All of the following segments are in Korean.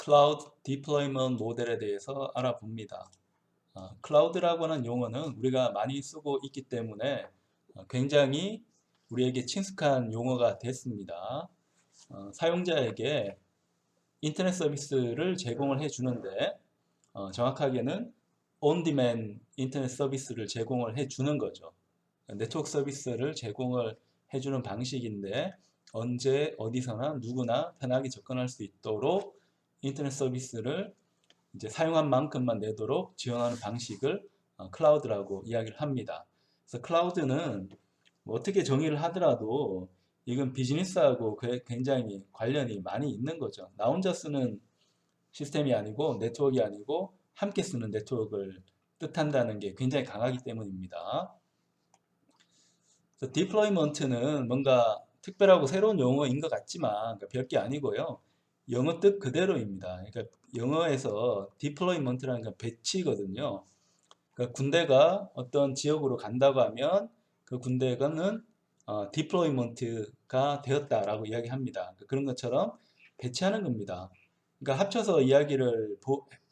클라우드 디플로이먼트 모델에 대해서 알아봅니다. 클라우드라고 하는 용어는 우리가 많이 쓰고 있기 때문에 굉장히 우리에게 친숙한 용어가 됐습니다. 사용자에게 인터넷 서비스를 제공을 해주는데 정확하게는 온디맨 인터넷 서비스를 제공을 해주는 거죠. 네트워크 서비스를 제공을 해주는 방식인데 언제 어디서나 누구나 편하게 접근할 수 있도록 인터넷 서비스를 이제 사용한 만큼만 내도록 지원하는 방식을 클라우드라고 이야기를 합니다. 그래서 클라우드는 뭐 어떻게 정의를 하더라도 이건 비즈니스하고 굉장히 관련이 많이 있는 거죠. 나 혼자 쓰는 시스템이 아니고 네트워크가 아니고 함께 쓰는 네트워크를 뜻한다는 게 굉장히 강하기 때문입니다. 디플로이먼트는 뭔가 특별하고 새로운 용어인 것 같지만 별게 아니고요. 영어 뜻 그대로입니다. 그러니까 영어에서 디플로이먼트라는 건 배치거든요. 그러니까 군대가 어떤 지역으로 간다고 하면 그 군대가는 디플로이먼트가 되었다라고 이야기합니다. 그런 것처럼 배치하는 겁니다. 그러니까 합쳐서 이야기를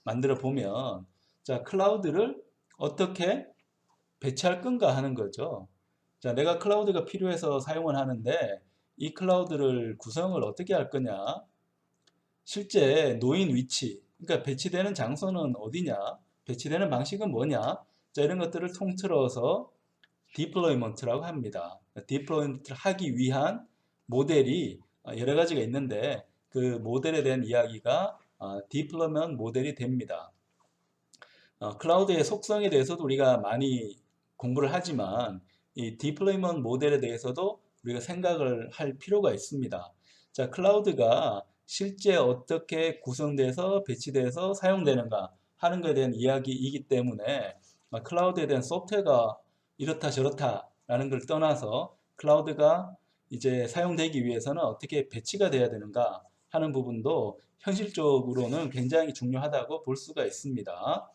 만들어 보면 자, 클라우드를 어떻게 배치할 건가 하는 거죠. 자, 내가 클라우드가 필요해서 사용을 하는데 이 클라우드를 구성을 어떻게 할 거냐? 실제 놓인 위치, 그러니까 배치되는 장소는 어디냐? 배치되는 방식은 뭐냐? 자, 이런 것들을 통틀어서 디플로이먼트라고 합니다. 디플로이먼트를 하기 위한 모델이 여러 가지가 있는데 그 모델에 대한 이야기가 디플로이먼트 모델이 됩니다. 클라우드의 속성에 대해서도 우리가 많이 공부를 하지만 이 디플로이먼트 모델에 대해서도 우리가 생각을 할 필요가 있습니다. 자, 클라우드가 실제 어떻게 구성돼서 배치돼서 사용되는가 하는 것에 대한 이야기이기 때문에 클라우드에 대한 소프트웨어가 이렇다 저렇다 라는 걸 떠나서 클라우드가 이제 사용되기 위해서는 어떻게 배치가 돼야 되는가 하는 부분도 현실적으로는 굉장히 중요하다고 볼 수가 있습니다.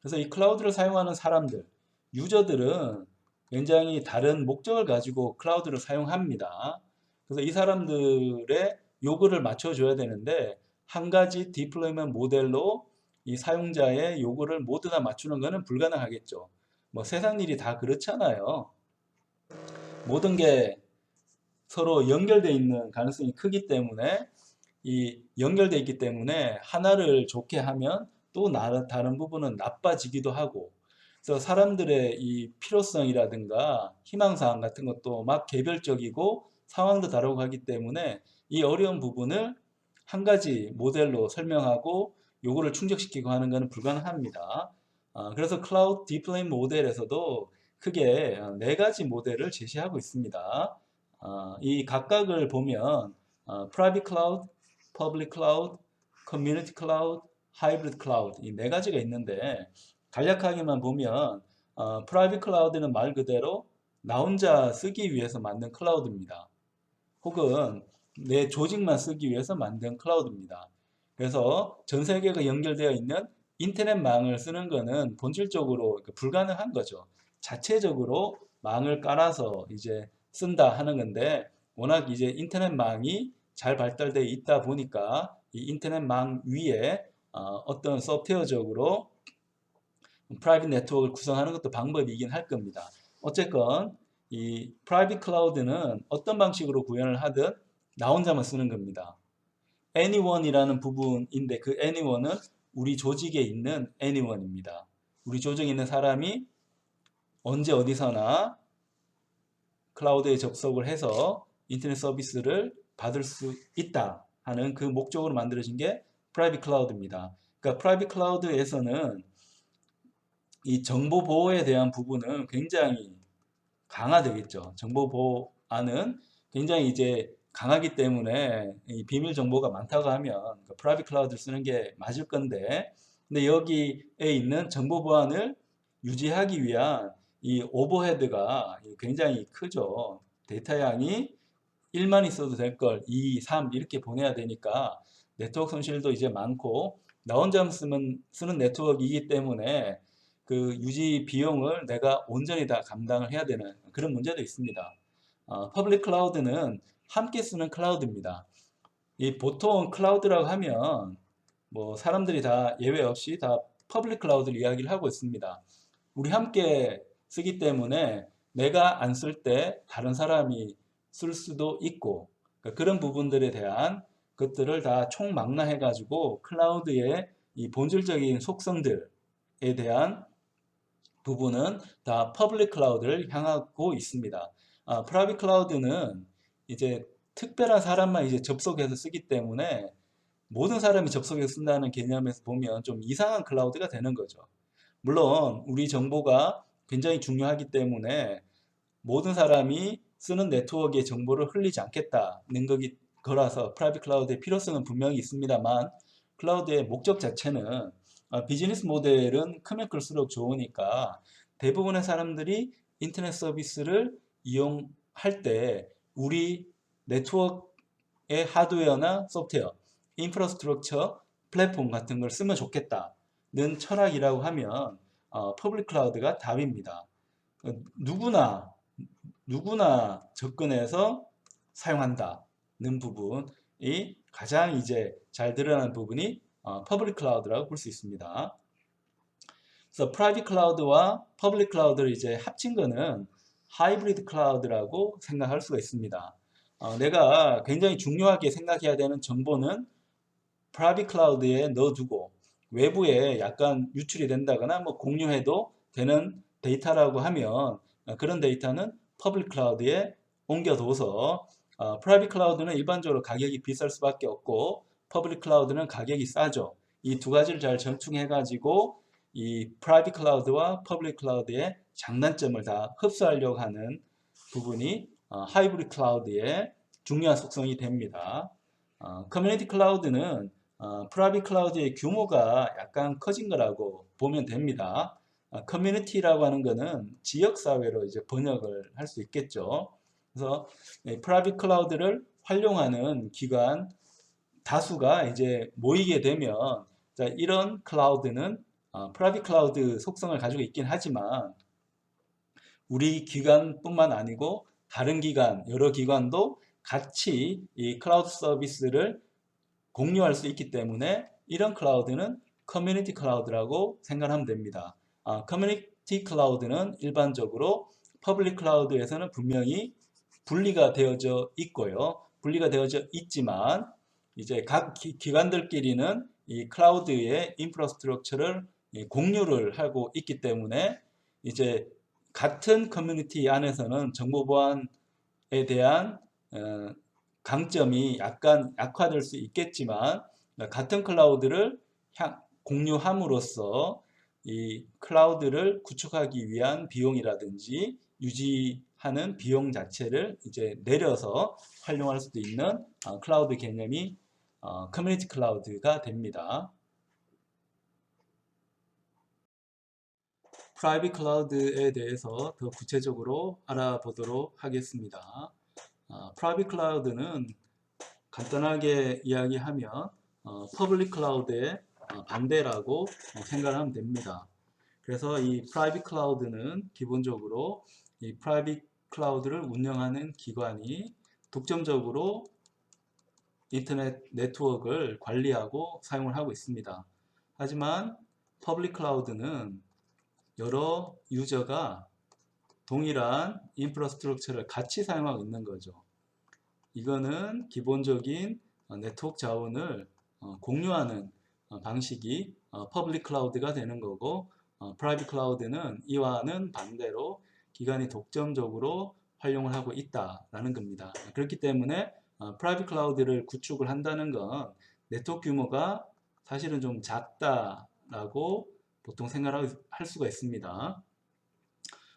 그래서 이 클라우드를 사용하는 사람들, 유저들은 굉장히 다른 목적을 가지고 클라우드를 사용합니다. 그래서 이 사람들의 요구를 맞춰줘야 되는데 한 가지 디플로이먼트 모델로 이 사용자의 요구를 모두 다 맞추는 것은 불가능하겠죠. 뭐 세상 일이 다 그렇잖아요. 모든 게 서로 연결되어 있는 가능성이 크기 때문에 이 연결되어 있기 때문에 하나를 좋게 하면 또 다른 부분은 나빠지기도 하고 그래서 사람들의 이 필요성이라든가 희망사항 같은 것도 막 개별적이고 상황도 다르고 하기 때문에 이 어려운 부분을 한 가지 모델로 설명하고 요거를 충족시키고 하는 것은 불가능합니다. 그래서 클라우드 디플레이 모델에서도 크게 네 가지 모델을 제시하고 있습니다. 이 각각을 보면 프라이빗 클라우드, 퍼블릭 클라우드, 커뮤니티 클라우드, 하이브리드 클라우드 이 네 가지가 있는데 간략하게만 보면 프라이빗 클라우드는 말 그대로 나 혼자 쓰기 위해서 만든 클라우드입니다. 혹은 내 조직만 쓰기 위해서 만든 클라우드입니다. 그래서 전 세계가 연결되어 있는 인터넷망을 쓰는 것은 본질적으로 불가능한 거죠. 자체적으로 망을 깔아서 이제 쓴다 하는 건데 워낙 이제 인터넷망이 잘 발달되어 있다 보니까 이 인터넷망 위에 어떤 소프트웨어적으로 프라이빗 네트워크를 구성하는 것도 방법이긴 할 겁니다. 어쨌건 이 프라이빗 클라우드는 어떤 방식으로 구현을 하든 나 혼자만 쓰는 겁니다. anyone이라는 부분인데 그 anyone은 우리 조직에 있는 anyone입니다. 우리 조직에 있는 사람이 언제 어디서나 클라우드에 접속을 해서 인터넷 서비스를 받을 수 있다 하는 그 목적으로 만들어진 게 프라이빗 클라우드입니다. 그러니까 프라이빗 클라우드에서는 이 정보 보호에 대한 부분은 굉장히 강화되겠죠. 정보 보호안은 굉장히 이제 강하기 때문에 이 비밀 정보가 많다고 하면 프라이빗 클라우드를 쓰는 게 맞을 건데 근데 여기에 있는 정보 보안을 유지하기 위한 이 오버헤드가 굉장히 크죠. 데이터 양이 1만 있어도 될 걸 2, 3 이렇게 보내야 되니까 네트워크 손실도 이제 많고 나 혼자 쓰는 네트워크이기 때문에 그 유지 비용을 내가 온전히 다 감당을 해야 되는 그런 문제도 있습니다. 퍼블릭 클라우드는 함께 쓰는 클라우드입니다. 이 보통 클라우드라고 하면 뭐 사람들이 다 예외 없이 다 퍼블릭 클라우드를 이야기를 하고 있습니다. 우리 함께 쓰기 때문에 내가 안 쓸 때 다른 사람이 쓸 수도 있고, 그러니까 그런 부분들에 대한 것들을 다 총망라해 가지고 클라우드의 이 본질적인 속성들에 대한 부분은 다 퍼블릭 클라우드를 향하고 있습니다. 프라이빗 클라우드는 이제 특별한 사람만 이제 접속해서 쓰기 때문에 모든 사람이 접속해서 쓴다는 개념에서 보면 좀 이상한 클라우드가 되는 거죠. 물론 우리 정보가 굉장히 중요하기 때문에 모든 사람이 쓰는 네트워크의 정보를 흘리지 않겠다는 거라서 프라이빗 클라우드의 필요성은 분명히 있습니다만, 클라우드의 목적 자체는 비즈니스 모델은 크면 클수록 좋으니까 대부분의 사람들이 인터넷 서비스를 이용할 때 우리 네트워크의 하드웨어나 소프트웨어, 인프라스트럭처, 플랫폼 같은 걸 쓰면 좋겠다는 철학이라고 하면 퍼블릭 클라우드가 답입니다. 누구나 접근해서 사용한다는 부분이 가장 이제 잘 드러나는 부분이 퍼블릭 클라우드라고 볼 수 있습니다. 그래서 프라이빗 클라우드와 퍼블릭 클라우드를 이제 합친 거는 하이브리드 클라우드라고 생각할 수가 있습니다. 내가 굉장히 중요하게 생각해야 되는 정보는 프라이빗 클라우드에 넣어두고 외부에 약간 유출이 된다거나 뭐 공유해도 되는 데이터라고 하면 그런 데이터는 퍼블릭 클라우드에 옮겨둬서 프라이빗 클라우드는 일반적으로 가격이 비쌀 수밖에 없고 퍼블릭 클라우드는 가격이 싸죠. 이 두 가지를 잘 전충해 가지고 이 프라이빗 클라우드와 퍼블릭 클라우드의 장단점을 다 흡수하려고 하는 부분이 하이브리드 클라우드의 중요한 속성이 됩니다. 커뮤니티 클라우드는 프라이빗 클라우드의 규모가 약간 커진 거라고 보면 됩니다. 커뮤니티라고 하는 거는 지역사회로 이제 번역을 할 수 있겠죠. 그래서 프라이빗 클라우드를 활용하는 기관 다수가 이제 모이게 되면 이런 클라우드는 프라이빗 클라우드 속성을 가지고 있긴 하지만 우리 기관뿐만 아니고 다른 기관, 여러 기관도 같이 이 클라우드 서비스를 공유할 수 있기 때문에 이런 클라우드는 커뮤니티 클라우드라고 생각하면 됩니다. 커뮤니티 클라우드는 일반적으로 퍼블릭 클라우드에서는 분명히 분리가 되어져 있고요. 분리가 되어져 있지만 이제 각 기관들끼리는 이 클라우드의 인프라스트럭처를 공유를 하고 있기 때문에 이제 같은 커뮤니티 안에서는 정보 보안에 대한 강점이 약간 약화될 수 있겠지만 같은 클라우드를 공유함으로써 이 클라우드를 구축하기 위한 비용이라든지 유지하는 비용 자체를 이제 내려서 활용할 수도 있는 클라우드 개념이 커뮤니티 클라우드가 됩니다. 프라이빗 클라우드에 대해서 더 구체적으로 알아보도록 하겠습니다. 프라이빗 클라우드는 간단하게 이야기하면 퍼블릭 클라우드의 반대라고 생각하면 됩니다. 그래서 이 프라이빗 클라우드는 기본적으로 이 프라이빗 클라우드를 운영하는 기관이 독점적으로 인터넷 네트워크를 관리하고 사용을 하고 있습니다. 하지만 퍼블릭 클라우드는 여러 유저가 동일한 인프라스트럭처를 같이 사용하고 있는 거죠. 이거는 기본적인 네트워크 자원을 공유하는 방식이 퍼블릭 클라우드가 되는 거고, 프라이빗 클라우드는 이와는 반대로 기관이 독점적으로 활용을 하고 있다라는 겁니다. 그렇기 때문에 프라이빗 클라우드를 구축을 한다는 건 네트워크 규모가 사실은 좀 작다라고 보통 생각할 수가 있습니다.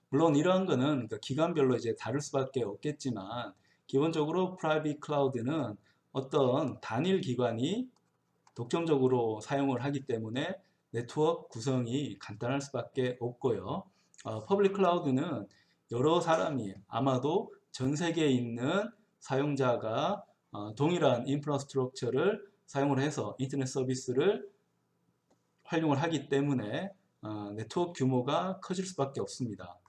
물론 이러한 거는 기관별로 이제 다를 수밖에 없겠지만 기본적으로 프라이빗 클라우드는 어떤 단일 기관이 독점적으로 사용을 하기 때문에 네트워크 구성이 간단할 수밖에 없고요. 퍼블릭 클라우드는 여러 사람이 아마도 전 세계에 있는 사용자가 동일한 인프라스트럭처를 사용을 해서 인터넷 서비스를 활용을 하기 때문에 네트워크 규모가 커질 수밖에 없습니다.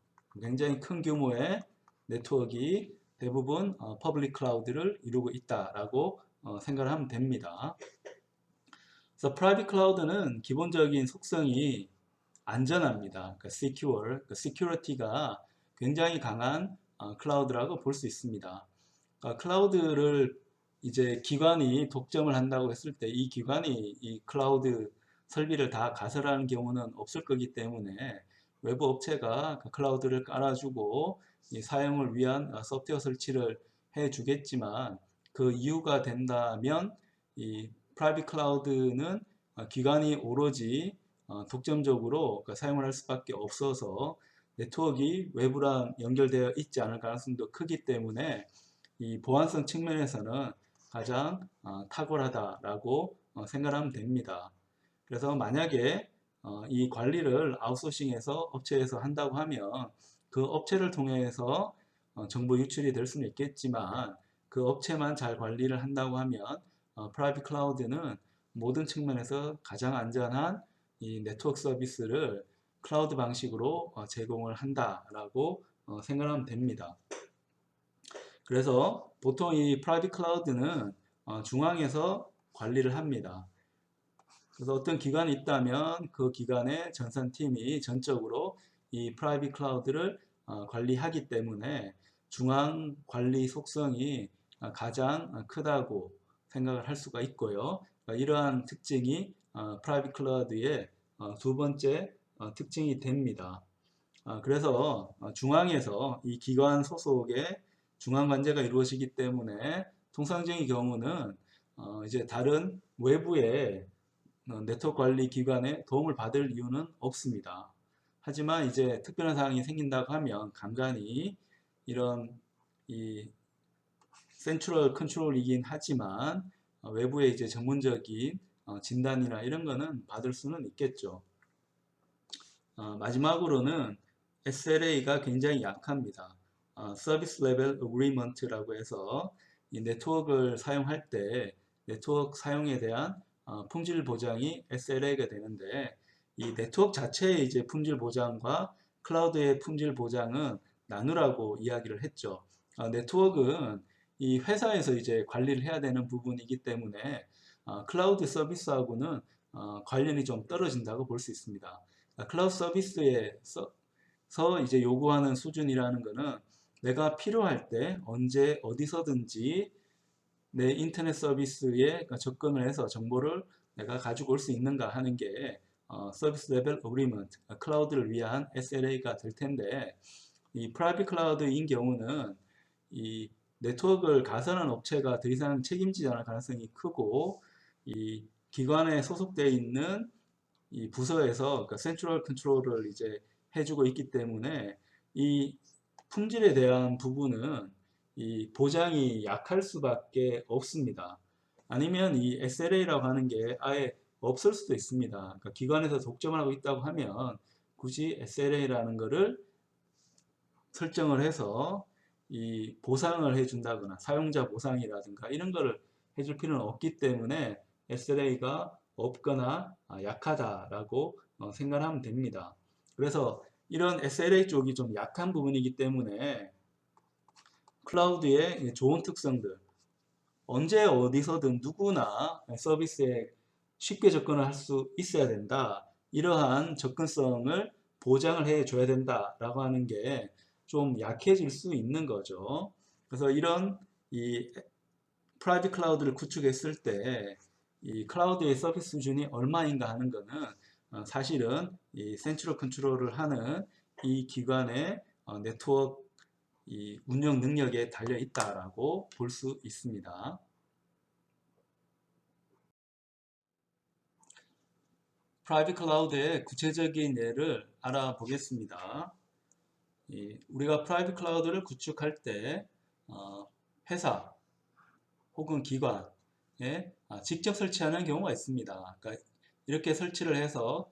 굉장히 큰 규모의 네트워크가 대부분 퍼블릭 클라우드를 이루고 있다라고 생각을 하면 됩니다. 그래서 프라이빗 클라우드는 기본적인 속성이 안전합니다. 그러니까 secure, 그러니까 security가 굉장히 강한 클라우드라고 볼 수 있습니다. 그러니까 클라우드를 이제 기관이 독점을 한다고 했을 때 이 기관이 이 클라우드 설비를 다 가설하는 경우는 없을 거기 때문에 외부 업체가 그 클라우드를 깔아주고 이 사용을 위한 소프트웨어 설치를 해주겠지만 그 이유가 된다면 이 프라이빗 클라우드는 기관이 오로지 독점적으로 사용을 할 수밖에 없어서 네트워크가 외부랑 연결되어 있지 않을 가능성도 크기 때문에 이 보안성 측면에서는 가장 탁월하다라고 생각하면 됩니다. 그래서 만약에 이 관리를 아웃소싱해서 업체에서 한다고 하면 그 업체를 통해서 정보 유출이 될 수는 있겠지만 그 업체만 잘 관리를 한다고 하면 프라이빗 클라우드는 모든 측면에서 가장 안전한 이 네트워크 서비스를 클라우드 방식으로 제공을 한다라고 생각하면 됩니다. 그래서 보통 이 프라이빗 클라우드는 중앙에서 관리를 합니다. 그래서 어떤 기관이 있다면 그 기관의 전산팀이 전적으로 이 프라이빗 클라우드를 관리하기 때문에 중앙 관리 속성이 가장 크다고 생각을 할 수가 있고요. 이러한 특징이 프라이빗 클라우드의 두 번째 특징이 됩니다. 그래서 중앙에서 이 기관 소속의 중앙 관제가 이루어지기 때문에 통상적인 경우는 이제 다른 외부의 네트워크 관리 기관의 도움을 받을 이유는 없습니다. 하지만 이제 특별한 사항이 생긴다고 하면 간간히 이런 이 센트럴 컨트롤이긴 하지만 외부의 이제 전문적인 진단이나 이런 거는 받을 수는 있겠죠. 마지막으로는 SLA가 굉장히 약합니다. 서비스 레벨 어그리먼트라고 해서 이 네트워크를 사용할 때 네트워크 사용에 대한 품질 보장이 SLA가 되는데 이 네트워크 자체의 이제 품질 보장과 클라우드의 품질 보장은 나누라고 이야기를 했죠. 네트워크는 이 회사에서 이제 관리를 해야 되는 부분이기 때문에 클라우드 서비스하고는 관련이 좀 떨어진다고 볼 수 있습니다. 클라우드 서비스에서 이제 요구하는 수준이라는 것은 내가 필요할 때 언제 어디서든지 내 인터넷 서비스에 접근을 해서 정보를 내가 가지고 올 수 있는가 하는 게 서비스 레벨 어그리먼트, 클라우드를 위한 SLA가 될 텐데 이 프라이빗 클라우드인 경우는 이 네트워크를 가설한 업체가 더 이상 책임지지 않을 가능성이 크고 이 기관에 소속되어 있는 이 부서에서 그러니까 센트럴 컨트롤을 이제 해주고 있기 때문에 이 품질에 대한 부분은 이 보장이 약할 수밖에 없습니다. 아니면 이 SLA라고 하는 게 아예 없을 수도 있습니다. 그러니까 기관에서 독점을 하고 있다고 하면 굳이 SLA라는 것을 설정을 해서 이 보상을 해준다거나 사용자 보상이라든가 이런 거를 해줄 필요는 없기 때문에 SLA가 없거나 약하다라고 생각하면 됩니다. 그래서 이런 SLA 쪽이 좀 약한 부분이기 때문에 클라우드의 좋은 특성들, 언제 어디서든 누구나 서비스에 쉽게 접근을 할 수 있어야 된다. 이러한 접근성을 보장을 해줘야 된다라고 하는 게 좀 약해질 수 있는 거죠. 그래서 이런 이 프라이빗 클라우드를 구축했을 때 이 클라우드의 서비스 수준이 얼마인가 하는 거는 사실은 이 센트럴 컨트롤을 하는 이 기관의 네트워크 이 운영 능력에 달려 있다라고 볼 수 있습니다. 프라이빗 클라우드의 구체적인 예를 알아보겠습니다. 우리가 프라이빗 클라우드를 구축할 때 회사 혹은 기관에 직접 설치하는 경우가 있습니다. 그러니까 이렇게 설치를 해서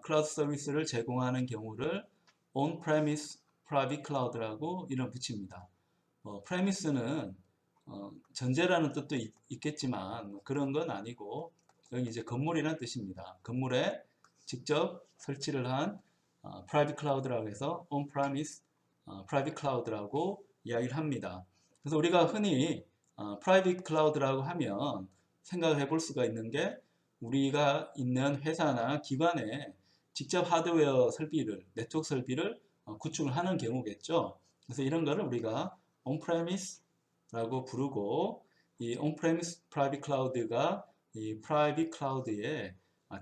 클라우드 서비스를 제공하는 경우를 on-premise private cloud라고 이름 붙입니다. 프레미스는 전제라는 뜻도 있겠지만 그런 건 아니고 여기 이제 건물이라는 뜻입니다. 건물에 직접 설치를 한 private cloud라고 해서 on-premise private cloud라고 이야기를 합니다. 그래서 우리가 흔히 프라이빗 클라우드라고 하면 생각을 해볼 수가 있는 게 우리가 있는 회사나 기관에 직접 하드웨어 설비를, 네트워크 설비를 구축을 하는 경우겠죠. 그래서 이런 거를 우리가 on-premise라고 부르고, 이 on-premise private cloud가 이 private cloud의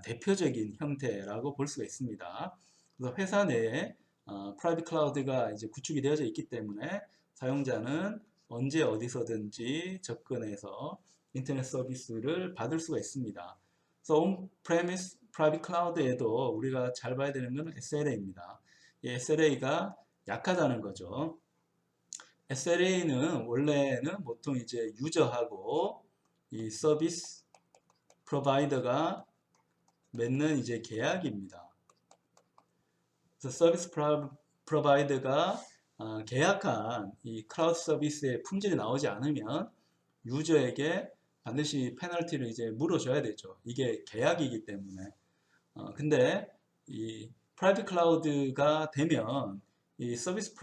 대표적인 형태라고 볼 수가 있습니다. 그래서 회사 내에 private cloud가 이제 구축이 되어져 있기 때문에 사용자는 언제 어디서든지 접근해서 인터넷 서비스를 받을 수가 있습니다. 그래서 on-premise private cloud에도 우리가 잘 봐야 되는 것은 SLA입니다. 이 SLA가 약하다는 거죠. SLA는 원래는 보통 이제 유저하고 이 서비스 프로바이더가 맺는 이제 계약입니다. 그래서 서비스 프로바이더가 계약한 이 클라우드 서비스의 품질이 나오지 않으면 유저에게 반드시 페널티를 이제 물어줘야 되죠. 이게 계약이기 때문에. 근데 이 프라이빗 클라우드가 되면 이 서비스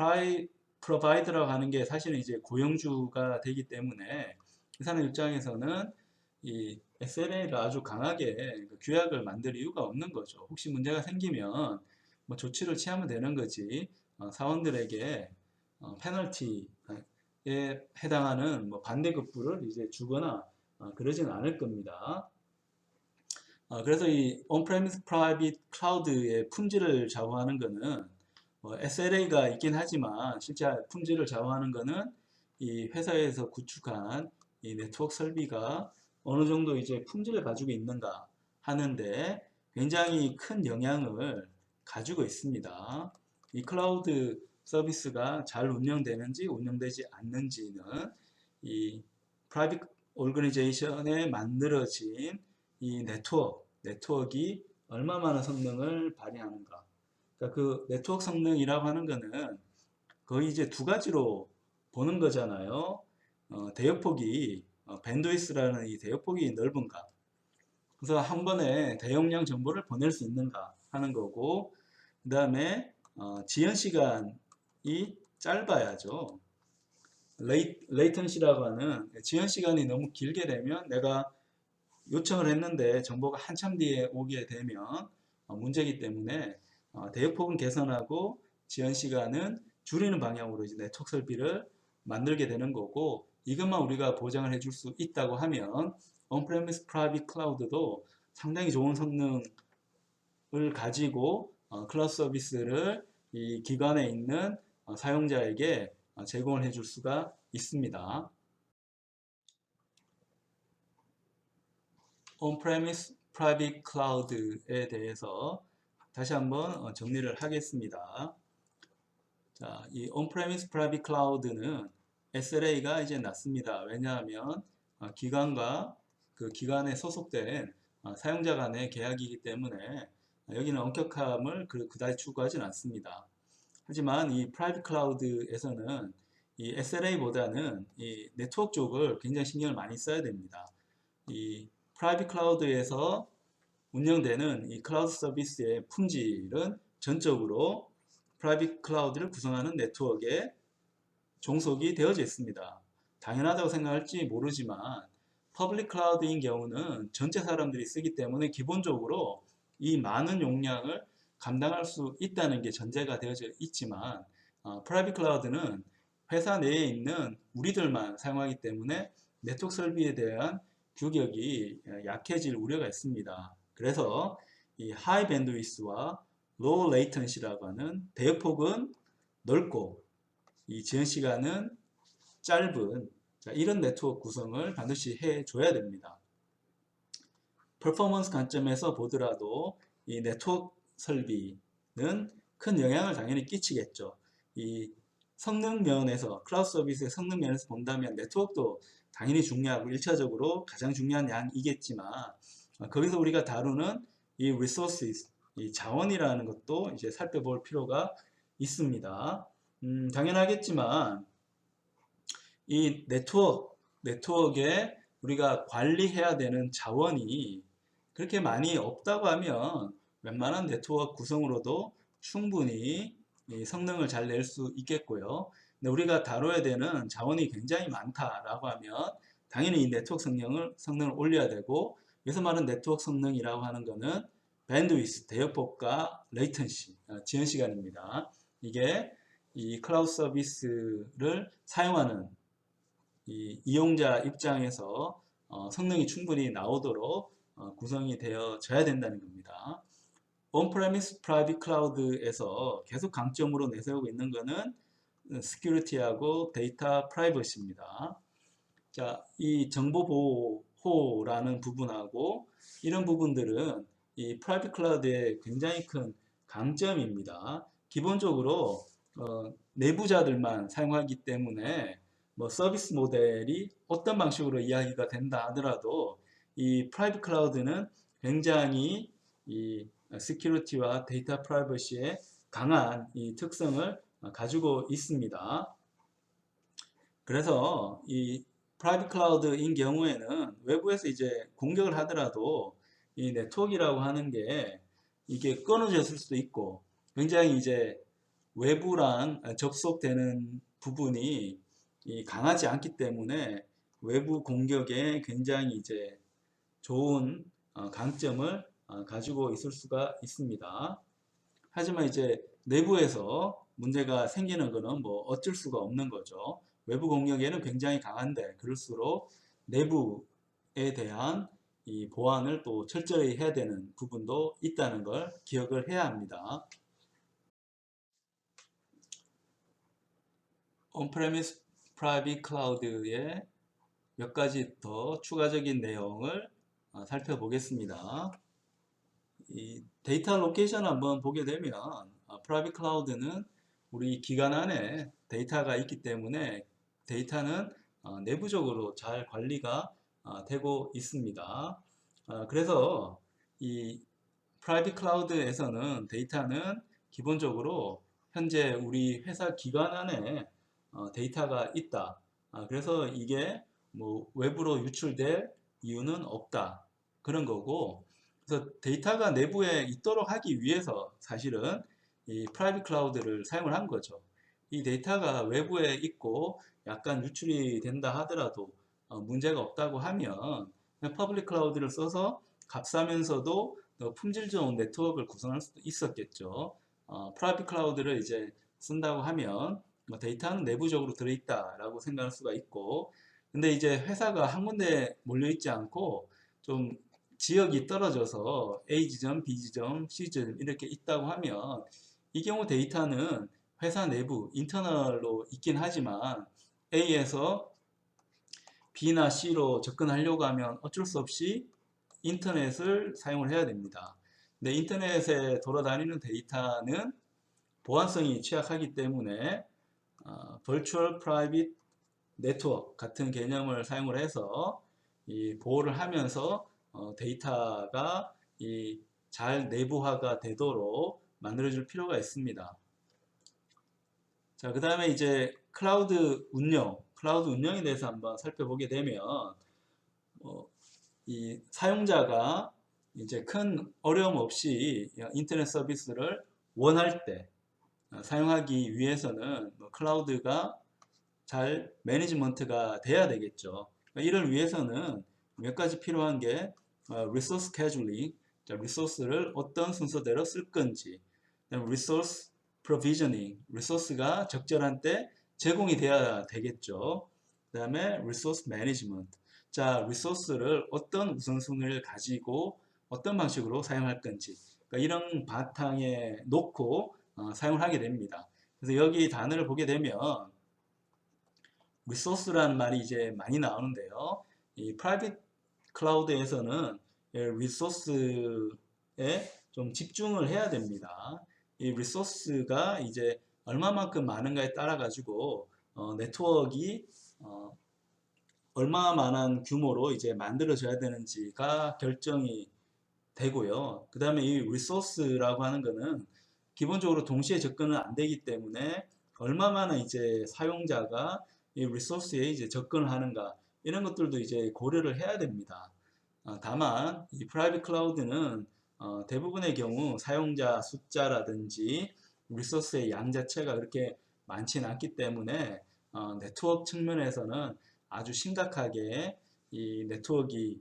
프로바이더라고 하는 게 사실은 이제 고용주가 되기 때문에 이 사람 입장에서는 이 SLA를 아주 강하게 규약을 만들 이유가 없는 거죠. 혹시 문제가 생기면 뭐 조치를 취하면 되는 거지, 사원들에게 페널티에 해당하는 뭐 반대급부를 이제 주거나 그러지는 않을 겁니다. 그래서 이 on-premise private cloud의 품질을 좌우하는 것은 SLA가 있긴 하지만 실제 품질을 좌우하는 것은 이 회사에서 구축한 이 네트워크 설비가 어느 정도 이제 품질을 가지고 있는가 하는데 굉장히 큰 영향을 가지고 있습니다. 이 클라우드 서비스가 잘 운영되는지 운영되지 않는지는 이 프라이빗 오르거니제이션에 만들어진 이 네트워크가 얼마만한 성능을 발휘하는가. 그러니까 그 네트워크 성능이라고 하는 거는 거의 이제 두 가지로 보는 거잖아요. 대역폭이 밴드위스라는 이 대역폭이 넓은가. 그래서 한 번에 대용량 정보를 보낼 수 있는가 하는 거고, 그 다음에 지연 시간이 짧아야죠. 레이턴시라고 하는 지연 시간이 너무 길게 되면 내가 요청을 했는데 정보가 한참 뒤에 오게 되면 문제이기 때문에 대역폭은 개선하고 지연 시간은 줄이는 방향으로 이제 네트워크 설비를 만들게 되는 거고, 이것만 우리가 보장을 해줄 수 있다고 하면 on-premise private cloud도 상당히 좋은 성능을 가지고 클라우드 서비스를 이 기관에 있는 사용자에게 제공을 해줄 수가 있습니다. on-premise private cloud에 대해서 다시 한번 정리를 하겠습니다. 자, 이 on-premise private cloud는 SLA가 이제 낮습니다. 왜냐하면 기관과 그 기관에 소속된 사용자 간의 계약이기 때문에 여기는 엄격함을 그다지 추구하지는 않습니다. 하지만 이 프라이빗 클라우드에서는 이 SLA보다는 이 네트워크 쪽을 굉장히 신경을 많이 써야 됩니다. 이 프라이빗 클라우드에서 운영되는 이 클라우드 서비스의 품질은 전적으로 프라이빗 클라우드를 구성하는 네트워크에 종속이 되어져 있습니다. 당연하다고 생각할지 모르지만 퍼블릭 클라우드인 경우는 전체 사람들이 쓰기 때문에 기본적으로 이 많은 용량을 감당할 수 있다는 게 전제가 되어져 있지만 프라이빗 클라우드는 회사 내에 있는 우리들만 사용하기 때문에 네트워크 설비에 대한 규격이 약해질 우려가 있습니다. 그래서 이 하이 밴드위스와 로우 레이턴시라고 하는 대역폭은 넓고 이 지연 시간은 짧은 이런 네트워크 구성을 반드시 해줘야 됩니다. 퍼포먼스 관점에서 보더라도 이 네트워크 설비는 큰 영향을 당연히 끼치겠죠. 이 성능 면에서, 클라우드 서비스의 성능 면에서 본다면 네트워크도 당연히 중요하고 1차적으로 가장 중요한 양이겠지만 거기서 우리가 다루는 이 resources, 이 자원이라는 것도 이제 살펴볼 필요가 있습니다. 당연하겠지만 이 네트워크에 우리가 관리해야 되는 자원이 그렇게 많이 없다고 하면 웬만한 네트워크 구성으로도 충분히 이 성능을 잘 낼 수 있겠고요. 근데 우리가 다뤄야 되는 자원이 굉장히 많다라고 하면 당연히 이 네트워크 성능을 올려야 되고 여기서 말하는 네트워크 성능이라고 하는 거는 밴드위스, 대역폭과 레이턴시, 지연 시간입니다. 이게 이 클라우드 서비스를 사용하는 이 이용자 입장에서 성능이 충분히 나오도록 구성이 되어져야 된다는 겁니다. 온프레미스 프라이빗 클라우드에서 계속 강점으로 내세우고 있는 거는 시큐리티하고 데이터 프라이버시입니다. 자, 이 정보 보호라는 부분하고 이런 부분들은 이 프라이빗 클라우드의 굉장히 큰 강점입니다. 기본적으로 내부자들만 사용하기 때문에 뭐 서비스 모델이 어떤 방식으로 이야기가 된다 하더라도 이 프라이빗 클라우드는 굉장히 이 시큐리티와 데이터 프라이버시의 강한 이 특성을 가지고 있습니다. 그래서 이 프라이빗 클라우드인 경우에는 외부에서 이제 공격을 하더라도 이 네트워크라고 하는 게 이게 끊어졌을 수도 있고 굉장히 이제 외부랑 접속되는 부분이 강하지 않기 때문에 외부 공격에 굉장히 이제 좋은 강점을 가지고 있을 수가 있습니다. 하지만 이제 내부에서 문제가 생기는 것은 뭐 어쩔 수가 없는 거죠. 외부 공격에는 굉장히 강한데 그럴수록 내부에 대한 이 보안을 또 철저히 해야 되는 부분도 있다는 걸 기억을 해야 합니다. 온프레미스 프라이빗 클라우드의 몇 가지 더 추가적인 내용을 살펴보겠습니다. 이 데이터 로케이션 한번 보게 되면 프라이빗 클라우드는 우리 기관 안에 데이터가 있기 때문에 데이터는 내부적으로 잘 관리가 되고 있습니다. 그래서 이 프라이빗 클라우드에서는 데이터는 기본적으로 현재 우리 회사 기관 안에 데이터가 있다. 그래서 이게 뭐 외부로 유출될 이유는 없다. 그런 거고 그래서 데이터가 내부에 있도록 하기 위해서 사실은 이 프라이빗 클라우드를 사용을 한 거죠. 이 데이터가 외부에 있고 약간 유출이 된다 하더라도 문제가 없다고 하면 퍼블릭 클라우드를 써서 값싸면서도 품질 좋은 네트워크를 구성할 수도 있었겠죠. 프라이빗 클라우드를 이제 쓴다고 하면 데이터는 내부적으로 들어있다라고 생각할 수가 있고 근데 이제 회사가 한 군데 몰려있지 않고 좀 지역이 떨어져서 A 지점, B 지점, C 지점 이렇게 있다고 하면 이 경우 데이터는 회사 내부 인터널로 있긴 하지만 A에서 B나 C로 접근하려고 하면 어쩔 수 없이 인터넷을 사용을 해야 됩니다. 근데 인터넷에 돌아다니는 데이터는 보안성이 취약하기 때문에 Virtual Private Network 같은 개념을 사용을 해서 이 보호를 하면서 데이터가 잘 내부화가 되도록 만들어줄 필요가 있습니다. 자, 그 다음에 이제 클라우드 운영에 대해서 한번 살펴보게 되면 이 사용자가 이제 큰 어려움 없이 인터넷 서비스를 원할 때 사용하기 위해서는 클라우드가 잘 매니지먼트가 돼야 되겠죠. 이를 위해서는 몇 가지 필요한 게 리소스 캐줄링, 리소스를 어떤 순서대로 쓸 건지, 리소스 프로비저닝, 리소스가 적절한 때 제공이 돼야 되겠죠. 그 다음에 리소스 매니지먼트, 자 리소스를 어떤 우선순위를 가지고 어떤 방식으로 사용할 건지 그러니까 이런 바탕에 놓고 사용을 하게 됩니다. 그래서 여기 단어를 보게 되면 리소스라는 말이 이제 많이 나오는데요. 이 프라이빗 클라우드에서는 리소스에 좀 집중을 해야 됩니다. 이 리소스가 이제 얼마만큼 많은가에 따라 가지고 네트워크가 얼마만한 규모로 이제 만들어져야 되는지가 결정이 되고요. 그 다음에 이 리소스라고 하는 거는 기본적으로 동시에 접근은 안 되기 때문에 얼마만한 이제 사용자가 이 리소스에 이제 접근을 하는가 이런 것들도 이제 고려를 해야 됩니다. 다만 이 프라이빗 클라우드는 대부분의 경우 사용자 숫자라든지 리소스의 양 자체가 그렇게 많지는 않기 때문에 네트워크 측면에서는 아주 심각하게 이 네트워크가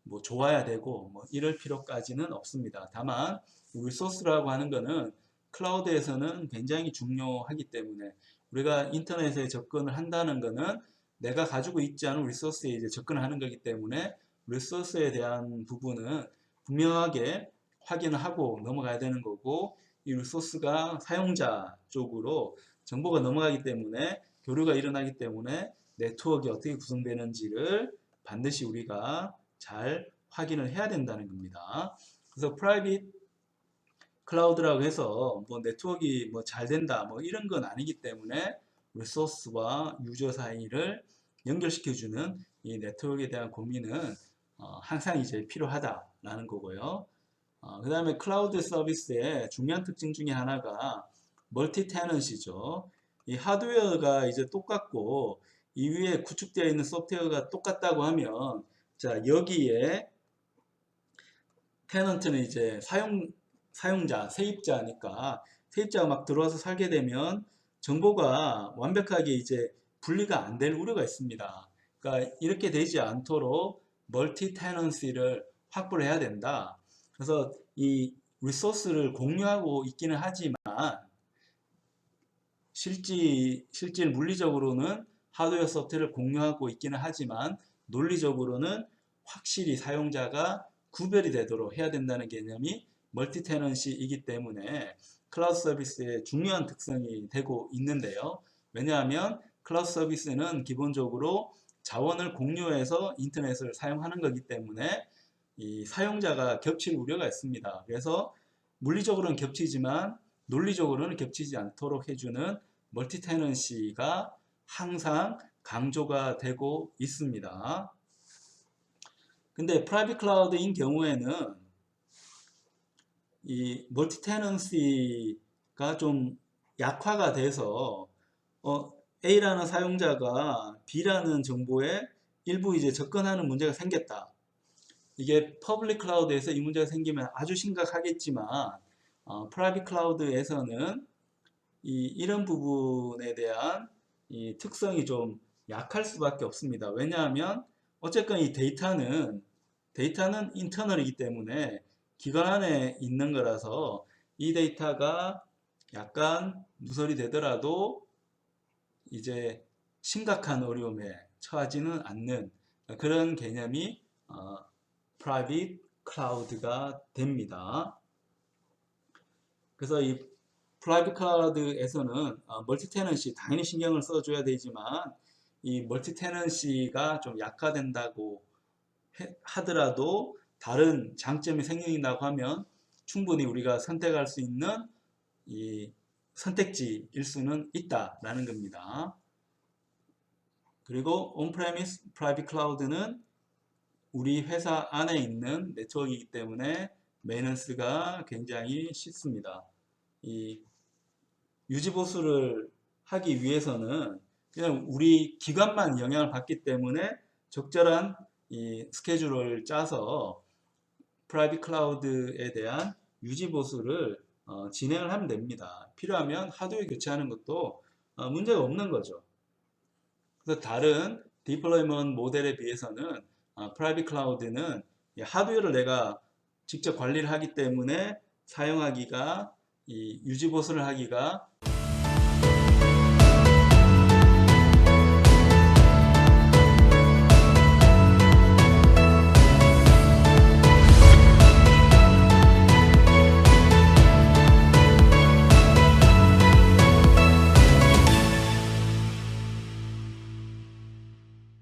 뭐 좋아야 되고 뭐 이럴 필요까지는 없습니다. 다만 리소스라고 하는 거는 클라우드에서는 굉장히 중요하기 때문에 우리가 인터넷에 접근을 한다는 거는 내가 가지고 있지 않은 리소스에 이제 접근하는 거기 때문에 리소스에 대한 부분은 분명하게 확인을 하고 넘어가야 되는 거고, 이 리소스가 사용자 쪽으로 정보가 넘어가기 때문에 교류가 일어나기 때문에 네트워크가 어떻게 구성되는지를 반드시 우리가 잘 확인을 해야 된다는 겁니다. 그래서 프라이빗 클라우드라고 해서 뭐 네트워크가 뭐 잘 된다 뭐 이런 건 아니기 때문에 리소스와 유저 사이를 연결시켜주는 이 네트워크에 대한 고민은 항상 이제 필요하다라는 거고요. 그 다음에 클라우드 서비스의 중요한 특징 중에 하나가 멀티 테넌시죠. 이 하드웨어가 이제 똑같고 이 위에 구축되어 있는 소프트웨어가 똑같다고 하면, 자, 여기에 테넌트는 이제 사용자, 세입자니까 세입자가 막 들어와서 살게 되면 정보가 완벽하게 이제 분리가 안 될 우려가 있습니다. 그러니까 이렇게 되지 않도록 멀티 테넌시를 확보를 해야 된다. 그래서 이 리소스를 공유하고 있기는 하지만 실질 물리적으로는 하드웨어 소프트웨어를 공유하고 있기는 하지만 논리적으로는 확실히 사용자가 구별이 되도록 해야 된다는 개념이 멀티 테넌시이기 때문에 클라우드 서비스의 중요한 특성이 되고 있는데요. 왜냐하면 클라우드 서비스는 기본적으로 자원을 공유해서 인터넷을 사용하는 거기 때문에 이 사용자가 겹칠 우려가 있습니다. 그래서 물리적으로는 겹치지만 논리적으로는 겹치지 않도록 해주는 멀티 테넌시가 항상 강조가 되고 있습니다. 근데 프라이빗 클라우드인 경우에는 이 멀티 테넌시가 좀 약화가 돼서 A라는 사용자가 B라는 정보에 일부 이제 접근하는 문제가 생겼다. 이게 퍼블릭 클라우드에서 이 문제가 생기면 아주 심각하겠지만 프라이빗 클라우드에서는 이런 부분에 대한 이 특성이 좀 약할 수밖에 없습니다. 왜냐하면 어쨌건 이 데이터는 인터널이기 때문에 기관 안에 있는 거라서 이 데이터가 약간 누설이 되더라도 이제 심각한 어려움에 처하지는 않는 그런 개념이 프라이빗 클라우드가 됩니다. 그래서 이 프라이빗 클라우드에서는 멀티 테넌시 당연히 신경을 써줘야 되지만 이 멀티 테넌시가 좀 약화된다고 하더라도 다른 장점이 생긴다고 하면 충분히 우리가 선택할 수 있는 이 선택지일 수는 있다라는 겁니다. 그리고 온프레미스 프라이빗 클라우드는 우리 회사 안에 있는 네트워크이기 때문에 메인턴스가 굉장히 쉽습니다. 이 유지보수를 하기 위해서는 그냥 우리 기관만 영향을 받기 때문에 적절한 이 스케줄을 짜서 프라이빗 클라우드에 대한 유지보수를 진행을 하면 됩니다. 필요하면 하드웨어 교체하는 것도 문제가 없는 거죠. 그래서 다른 디플로이먼트 모델에 비해서는 프라이빗 클라우드는 하드웨어를 내가 직접 관리를 하기 때문에 사용하기가 이 유지보수를 하기가